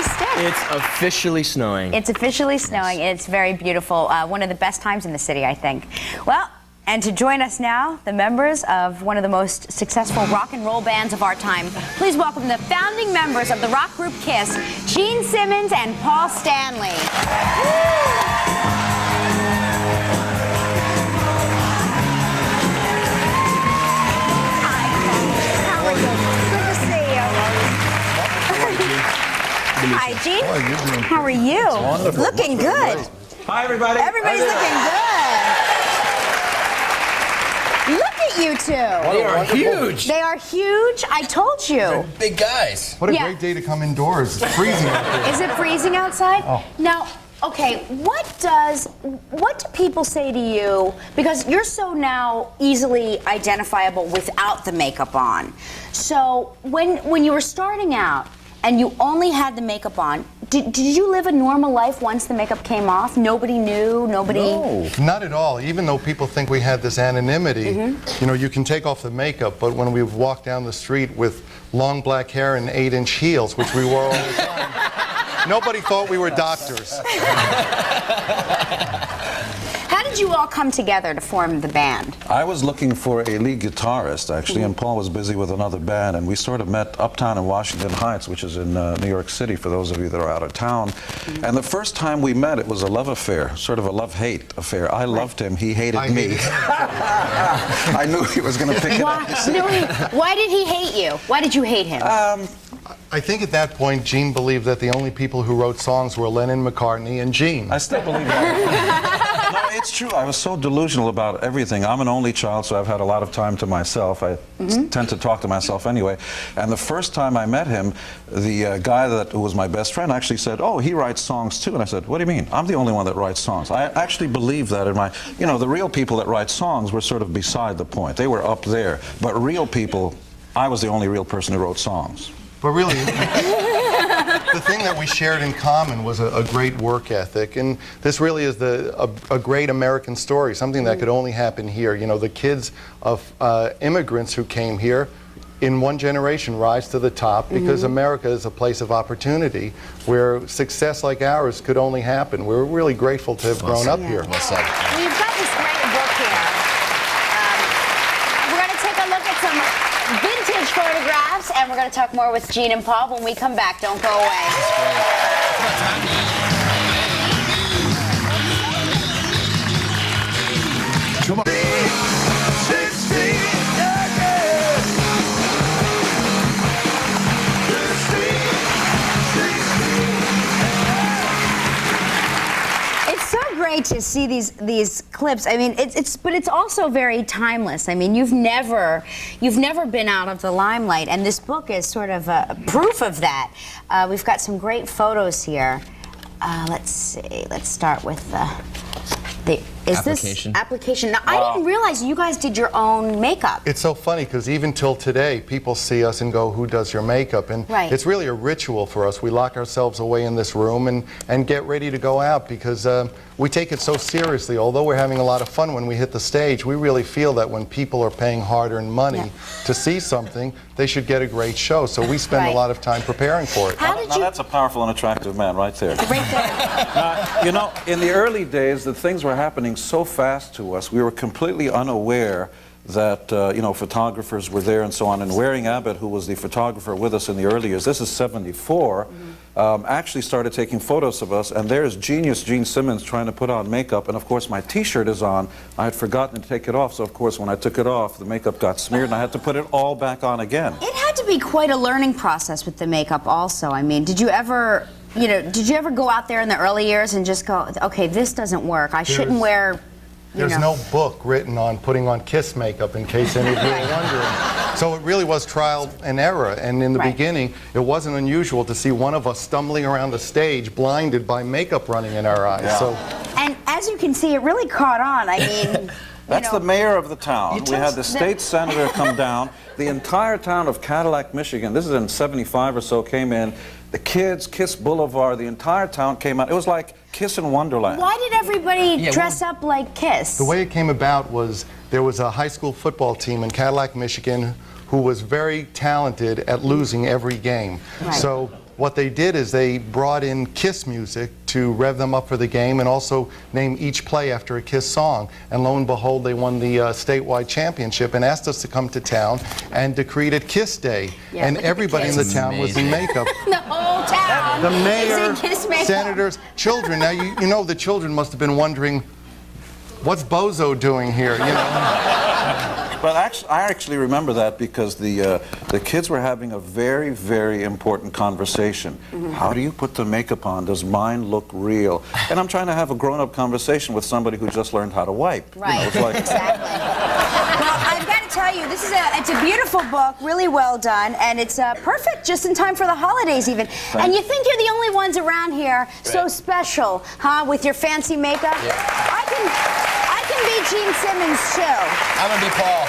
gonna stick. It's officially snowing. It's officially snowing. It's very beautiful. One of the best times in the city, I think. Well, and to join us now, the members of one of the most successful rock and roll bands of our time. Please welcome the founding members of the rock group KISS, Gene Simmons and Paul Stanley. Hi, Gene. How are you? Wonderful. Looking good. Hi, everybody. Everybody's looking good. Look at you two. They are huge. They are huge. I told you. They're big guys. What a Yeah. great day to come indoors. It's freezing out there. Is it freezing outside? Oh. Now, okay, what do people say to you? Because you're so now easily identifiable without the makeup on. So when you were starting out and you only had the makeup on, did you live a normal life once the makeup came off? Nobody knew? Nobody? No, not at all. Even though people think we had this anonymity, you know, you can take off the makeup, but when we walk down the street with long black hair and 8-inch heels, which we wore all the time, nobody thought we were doctors. How did you all come together to form the band? I was looking for a lead guitarist, actually, and Paul was busy with another band, and we sort of met uptown in Washington Heights, which is in New York City, for those of you that are out of town. And the first time we met, it was a love affair, sort of a love-hate affair. I loved him, he hated me. I knew he was going to pick it up. Why did he hate you? Why did you hate him? I think at that point, Gene believed that the only people who wrote songs were Lennon, McCartney, and Gene. I still believe that. No, it's true. I was so delusional about everything. I'm an only child, so I've had a lot of time to myself. I tend to talk to myself anyway. And the first time I met him, the guy who was my best friend actually said, "Oh, he writes songs too." And I said, "What do you mean? I'm the only one that writes songs." I actually believe that in my, you know, the real people that write songs were sort of beside the point. They were up there. But real people, I was the only real person who wrote songs. But really, the thing that we shared in common was a great work ethic, and this really is a great American story, something that could only happen here. You know, the kids of immigrants who came here in one generation rise to the top because America is a place of opportunity where success like ours could only happen. We're really grateful to have grown up here. Well said. Well, you've got this great book here. We're going to take a look at some vintage photographs, and we're going to talk more with Gene and Paul when we come back. Don't go away. Come on. It's so great to see these clips. I mean, but it's also very timeless. I mean, you've never been out of the limelight, and this book is sort of a proof of that. We've got some great photos here. Let's see. Let's start with application. This application? Now, I didn't realize you guys did your own makeup. It's so funny because even till today, people see us and go, "Who does your makeup?" And it's really a ritual for us. We lock ourselves away in this room and get ready to go out because we take it so seriously. Although we're having a lot of fun when we hit the stage, we really feel that when people are paying hard-earned money to see something, they should get a great show. So we spend a lot of time preparing for it. How did Now you? that's a powerful and attractive man right there. Right there. You know, in the early days, the things were happening so fast to us, we were completely unaware that, you know, photographers were there and so on. And Waring Abbott, who was the photographer with us in the early years, this is '74, actually started taking photos of us. And there's genius Gene Simmons trying to put on makeup. And of course, my T-shirt is on. I had forgotten to take it off. So of course, when I took it off, the makeup got smeared and I had to put it all back on again. It had to be quite a learning process with the makeup also. I mean, did you ever go out there in the early years and just go, okay, this doesn't work. I shouldn't wear, There's no book written on putting on KISS makeup, in case any of you are wondering. So it really was trial and error. And in the beginning, it wasn't unusual to see one of us stumbling around the stage, blinded by makeup running in our eyes. So, and as you can see, it really caught on. I mean, That's the mayor of the town. We had the state senator come down. The entire town of Cadillac, Michigan, this is in '75 or so, came in. The kids, KISS Boulevard, the entire town came out. It was like KISS in Wonderland. Why did everybody dress up like KISS? the way it came about was there was a high school football team in Cadillac, Michigan, who was very talented at losing every game. So what they did is they brought in KISS music to rev them up for the game and also name each play after a KISS song. And lo and behold, they won the statewide championship and asked us to come to town and decreed KISS Day. Yeah, and everybody in the town was in makeup. The whole town. The mayor, is in KISS makeup. senators, children. Now, you know the children must have been wondering, what's Bozo doing here, you know? But I actually remember that because the kids were having a very, very important conversation. How do you put the makeup on? Does mine look real? And I'm trying to have a grown-up conversation with somebody who just learned how to wipe. Right, You know, it's like, exactly. Well, I've got to tell you, it's a beautiful book, really well done, and it's perfect just in time for the holidays even. And you think you're the only ones around here so special, huh, with your fancy makeup? Yeah. I can be Gene Simmons too. I'm gonna be Paul.